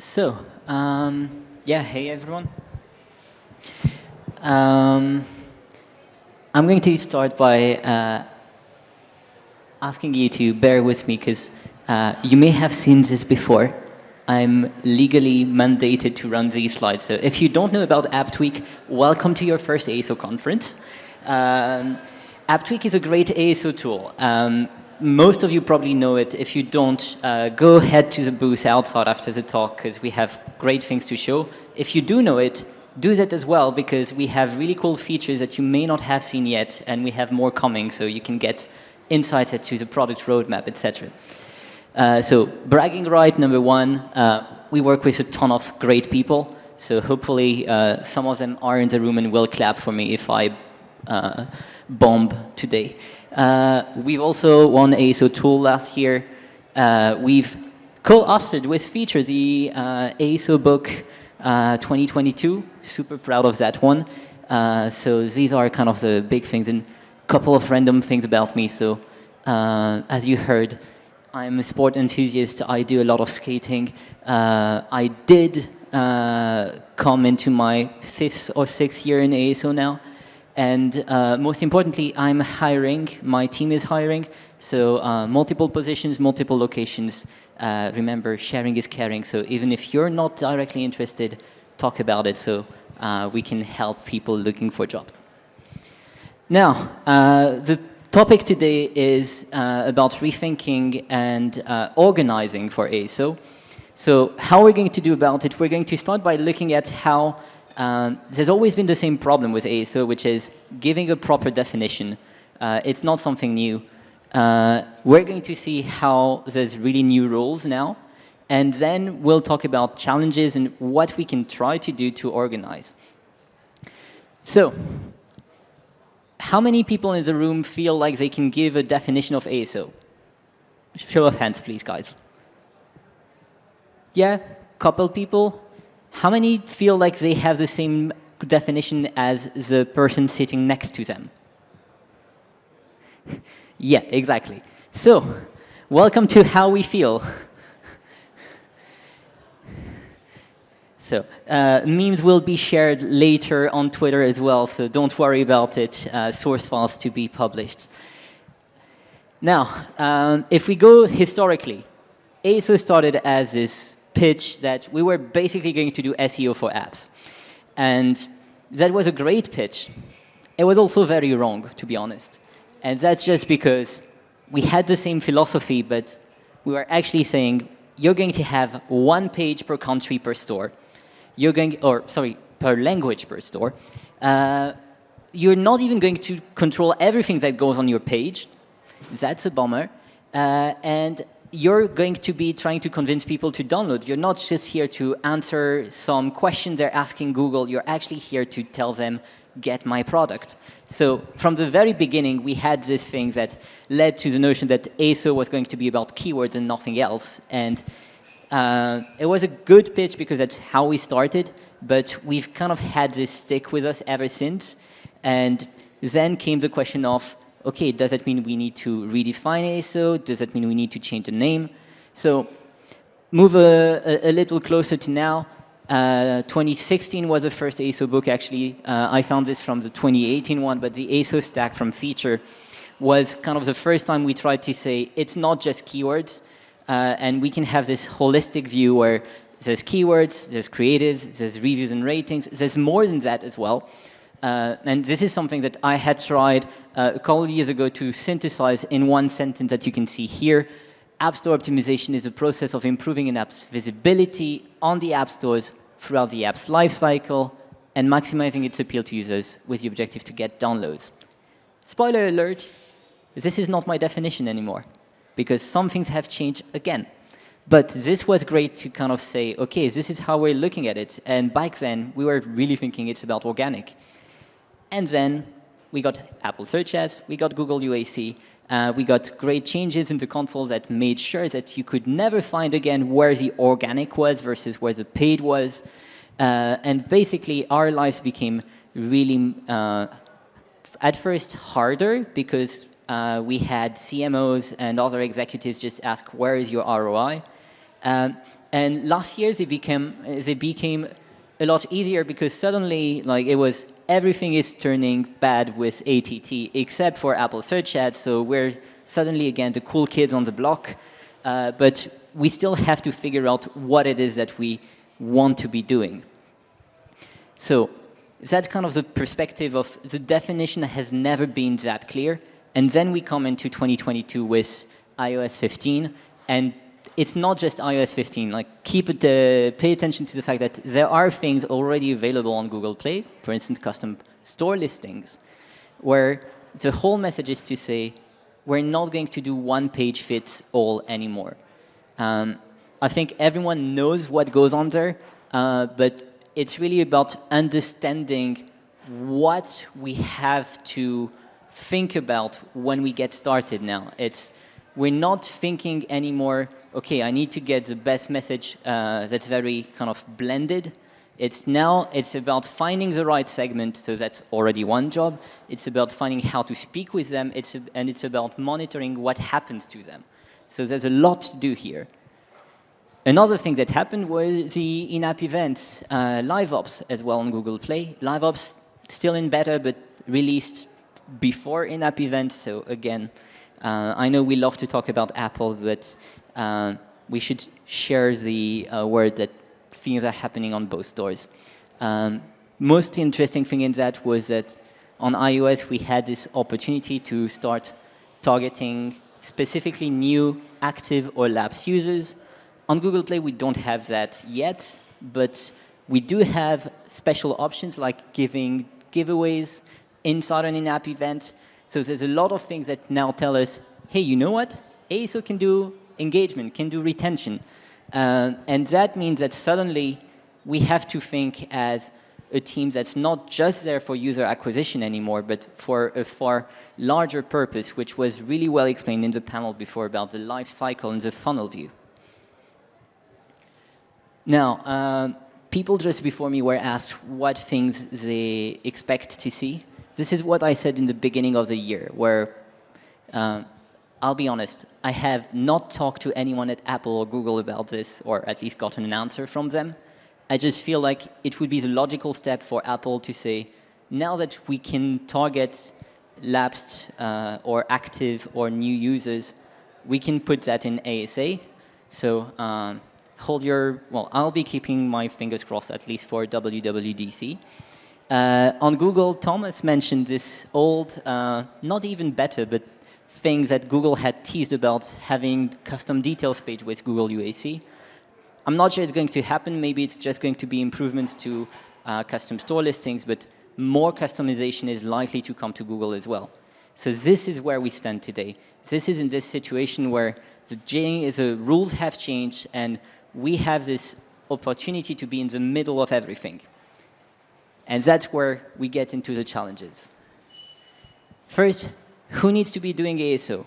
So, yeah, hey everyone. Um, I'm going to start by asking you to bear with me because you may have seen this before. I'm legally mandated to run these slides. So if you don't know about AppTweak, welcome to your first ASO conference. AppTweak is a great ASO tool. Most of you probably know it. If you don't, go head to the booth outside after the talk because we have great things to show. If you do know it, do that as well because we have really cool features that you may not have seen yet, and we have more coming, so you can get insights into the product roadmap, etc. So bragging right, number one, we work with a ton of great people, so hopefully some of them are in the room and will clap for me if I bomb today. We've also won ASO Tool last year. We've co-authored with Phiture the ASO book 2022. Super proud of that one. So these are kind of the big things, and a couple of random things about me. So as you heard, I'm a sport enthusiast. I do a lot of skating. I did come into my 5th or 6th year in ASO now. And most importantly, I'm hiring. My team is hiring. So multiple positions, multiple locations. Remember, sharing is caring. So even if you're not directly interested, talk about it so we can help people looking for jobs. Now, the topic today is about rethinking and organizing for ASO. So how we're going to do about it, we're going to start by looking at how there's always been the same problem with ASO, which is giving a proper definition. It's not something new. We're going to see how there's really new rules now, and then we'll talk about challenges and what we can try to do to organize. So, how many people in the room feel like they can give a definition of ASO? Show of hands, please, guys. Yeah, couple people. How many feel like they have the same definition as the person sitting next to them? Yeah, exactly. So, welcome to How We Feel. So, memes will be shared later on Twitter as well, so don't worry about it. Source files to be published. Now, if we go historically, ASO started as this pitch that we were basically going to do SEO for apps. And that was a great pitch. It was also very wrong, to be honest. And that's just because we had the same philosophy, but we were actually saying, you're going to have one page per country per store. You're going, or sorry, per language per store. You're not even going to control everything that goes on your page. That's a bummer. And you're going to be trying to convince people to download. You're not just here to answer some questions they're asking Google. You're actually here to tell them, get my product. So from the very beginning, we had this thing that led to the notion that ASO was going to be about keywords and nothing else. And it was a good pitch because that's how we started, but we've kind of had this stick with us ever since. And then came the question of, okay, does that mean we need to redefine ASO? Does that mean we need to change the name? So move a little closer to now. 2016 was the first ASO book, actually. I found this from the 2018 one, but the ASO stack from Phiture was kind of the first time we tried to say it's not just keywords, and we can have this holistic view where there's keywords, there's creatives, there's reviews and ratings. There's more than that as well. And this is something that I had tried a couple of years ago to synthesize in one sentence that you can see here. App Store optimization is a process of improving an app's visibility on the app stores throughout the app's lifecycle and maximizing its appeal to users with the objective to get downloads. Spoiler alert, this is not my definition anymore because some things have changed again. But this was great to kind of say, okay, this is how we're looking at it. And back then, we were really thinking it's about organic. And then we got Apple Search Ads, we got Google UAC, we got great changes in the console that made sure that you could never find again where the organic was versus where the paid was. And basically, our lives became really, at first, harder because we had CMOs and other executives just ask, where is your ROI? And last year they became a lot easier because suddenly like it was everything is turning bad with ATT except for Apple Search Ads. So we're suddenly again the cool kids on the block, but we still have to figure out what it is that we want to be doing. So that's kind of the perspective of the definition has never been that clear. And then we come into 2022 with iOS 15, and it's not just iOS 15. Like, pay attention to the fact that there are things already available on Google Play, for instance, custom store listings, where the whole message is to say, we're not going to do one page fits all anymore. I think everyone knows what goes on there, but it's really about understanding what we have to think about when we get started now. We're not thinking anymore, okay, I need to get the best message that's very kind of blended. It's about finding the right segment, so that's already one job. It's about finding how to speak with them, and it's about monitoring what happens to them. So there's a lot to do here. Another thing that happened was the in-app events, Live Ops as well on Google Play. Live Ops still in beta, but released before in-app events. So again, I know we love to talk about Apple, but we should share the word that things are happening on both stores. Most interesting thing in that was that on iOS we had this opportunity to start targeting specifically new active or lapsed users. On Google Play we don't have that yet, but we do have special options like giving giveaways inside an in-app event. So there's a lot of things that now tell us, hey, you know what? ASO can do engagement, can do retention. And that means that suddenly we have to think as a team that's not just there for user acquisition anymore, but for a far larger purpose, which was really well explained in the panel before about the life cycle and the funnel view. Now, people just before me were asked what things they expect to see. This is what I said in the beginning of the year, where I'll be honest, I have not talked to anyone at Apple or Google about this, or at least gotten an answer from them. I just feel like it would be the logical step for Apple to say, now that we can target lapsed or active or new users, we can put that in ASA. So I'll be keeping my fingers crossed at least for WWDC. On Google, Thomas mentioned this old, not even better, but things that Google had teased about having custom details page with Google UAC. I'm not sure it's going to happen. Maybe it's just going to be improvements to custom store listings, but more customization is likely to come to Google as well. So this is where we stand today. This is in this situation where the rules have changed, and we have this opportunity to be in the middle of everything. And that's where we get into the challenges. First, who needs to be doing ASO?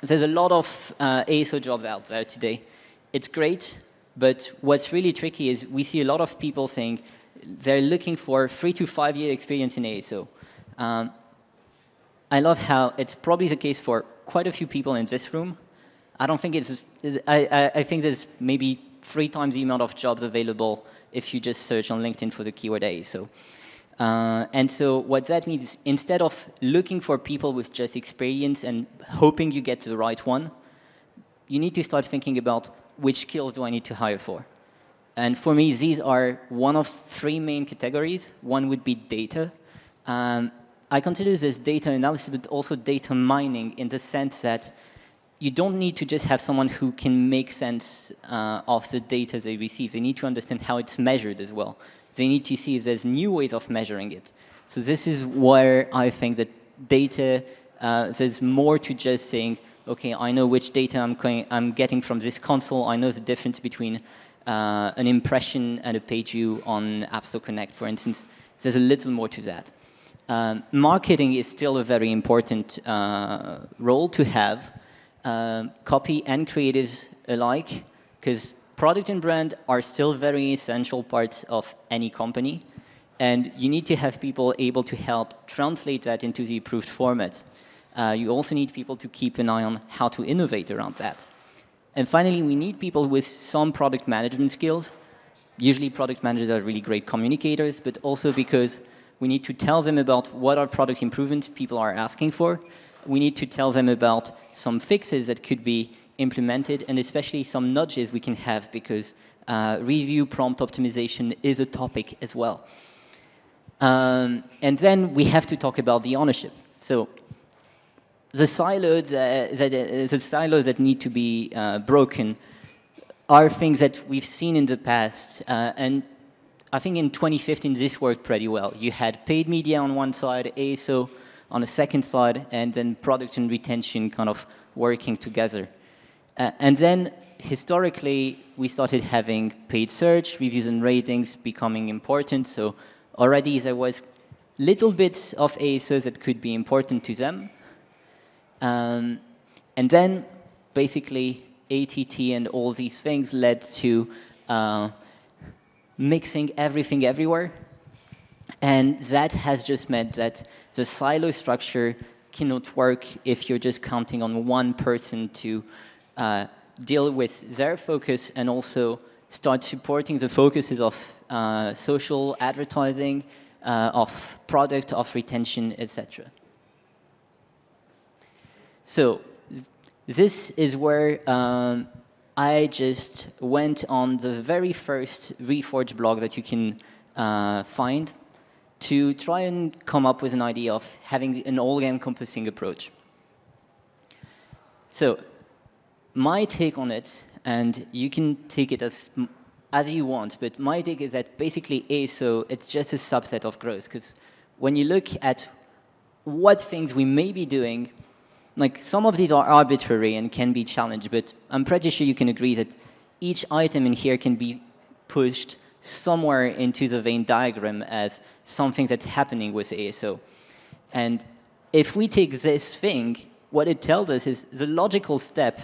There's a lot of ASO jobs out there today. It's great, but what's really tricky is we see a lot of people saying they're looking for 3 to 5 year experience in ASO. I love how it's probably the case for quite a few people in this room. I don't think I think there's maybe 3 times the amount of jobs available if you just search on LinkedIn for the keyword ASO. And so what that means is instead of looking for people with just experience and hoping you get the right one, you need to start thinking about which skills do I need to hire for. And for me, these are one of 3 main categories. One would be data. I consider this data analysis, but also data mining in the sense that you don't need to just have someone who can make sense of the data they receive. They need to understand how it's measured as well. They need to see if there's new ways of measuring it. So this is where I think that data, there's more to just saying, okay, I know which data I'm getting from this console. I know the difference between an impression and a page view on App Store Connect, for instance. There's a little more to that. Marketing is still a very important role to have. Copy and creatives alike, because product and brand are still very essential parts of any company, and you need to have people able to help translate that into the approved format. You also need people to keep an eye on how to innovate around that. And finally, we need people with some product management skills. Usually product managers are really great communicators, but also because we need to tell them about what are product improvements people are asking for. We need to tell them about some fixes that could be implemented, and especially some nudges we can have, because review prompt optimization is a topic as well. And then we have to talk about the ownership. So the silos that need to be broken are things that we've seen in the past, and I think in 2015 this worked pretty well. You had paid media on one side, ASO on the second side, and then product and retention kind of working together. And then historically, we started having paid search, reviews and ratings becoming important. So already there was little bits of ASOs that could be important to them. And then basically ATT and all these things led to mixing everything everywhere. And that has just meant that the silo structure cannot work if you're just counting on one person to deal with their focus and also start supporting the focuses of social advertising, of product, of retention, etc. So this is where I just went on the very first Reforge blog that you can find to try and come up with an idea of having an all-encompassing approach. So my take on it, and you can take it as you want, but my take is that basically ASO, it's just a subset of growth, because when you look at what things we may be doing, like some of these are arbitrary and can be challenged, but I'm pretty sure you can agree that each item in here can be pushed somewhere into the Venn diagram as something that's happening with ASO. And if we take this thing, what it tells us is the logical step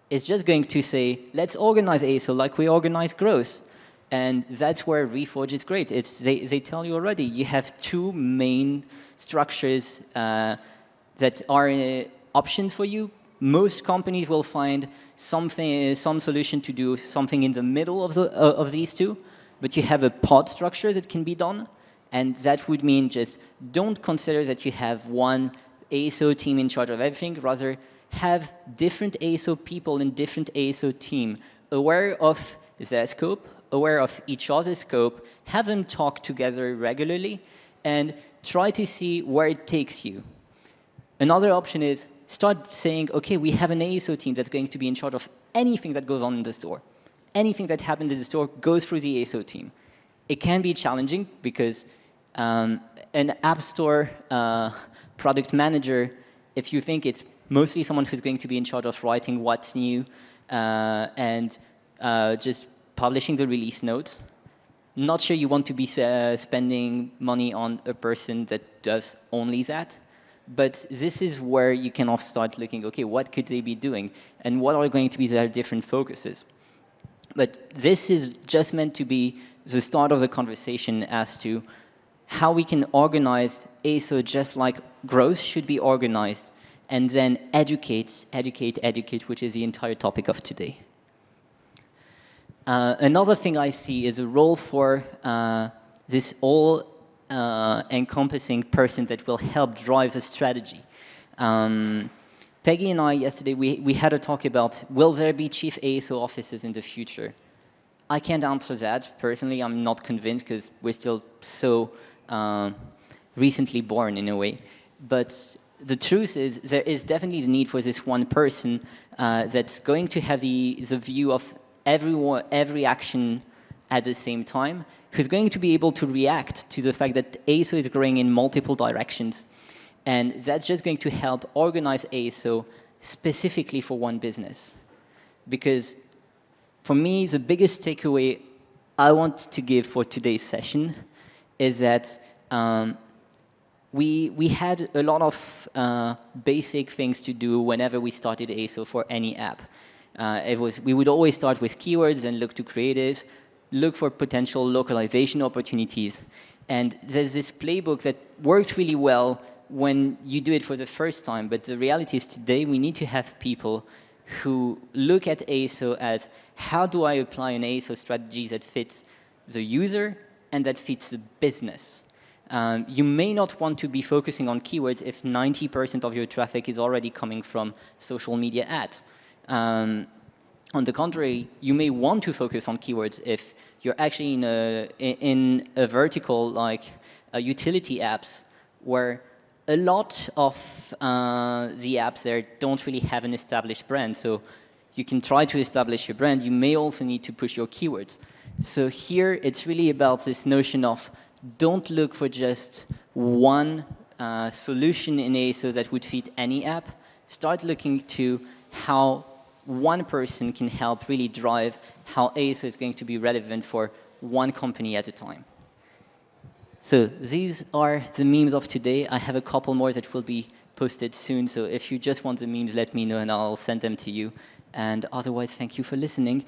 is just going to say, let's organize ASO like we organize growth. And that's where Reforge is great. They tell you already, you have two main structures that are options for you. Most companies will find some solution to do something in the middle of these two, but you have a pod structure that can be done, and that would mean just don't consider that you have one ASO team in charge of everything, rather have different ASO people in different ASO team, aware of their scope, aware of each other's scope, have them talk together regularly, and try to see where it takes you. Another option is start saying, okay, we have an ASO team that's going to be in charge of anything that goes on in the store. Anything that happens in the store goes through the ASO team. It can be challenging because an app store product manager, if you think it's mostly someone who's going to be in charge of writing what's new and just publishing the release notes, not sure you want to be spending money on a person that does only that. But this is where you can also start looking, okay, what could they be doing? And what are going to be their different focuses? But this is just meant to be the start of the conversation as to how we can organize ASO just like growth should be organized, and then educate, which is the entire topic of today. Another thing I see is a role for this all-encompassing person that will help drive the strategy. Peggy and I yesterday, we had a talk about, will there be chief ASO officers in the future? I can't answer that. Personally, I'm not convinced because we're still so recently born in a way. But the truth is, there is definitely the need for this one person that's going to have the view of every action at the same time, who's going to be able to react to the fact that ASO is growing in multiple directions. And that's just going to help organize ASO specifically for one business. Because for me, the biggest takeaway I want to give for today's session is that we had a lot of basic things to do whenever we started ASO for any app. We would always start with keywords and look to creative, look for potential localization opportunities. And there's this playbook that works really well when you do it for the first time. But the reality is today we need to have people who look at ASO as how do I apply an ASO strategy that fits the user and that fits the business. You may not want to be focusing on keywords if 90% of your traffic is already coming from social media ads. On the contrary, you may want to focus on keywords if you're actually in a vertical like utility apps where a lot of the apps there don't really have an established brand. So you can try to establish your brand. You may also need to push your keywords. So here it's really about this notion of don't look for just one solution in ASO that would fit any app. Start looking to how one person can help really drive how ASO is going to be relevant for one company at a time. So these are the memes of today. I have a couple more that will be posted soon. So if you just want the memes, let me know and I'll send them to you. And otherwise, thank you for listening.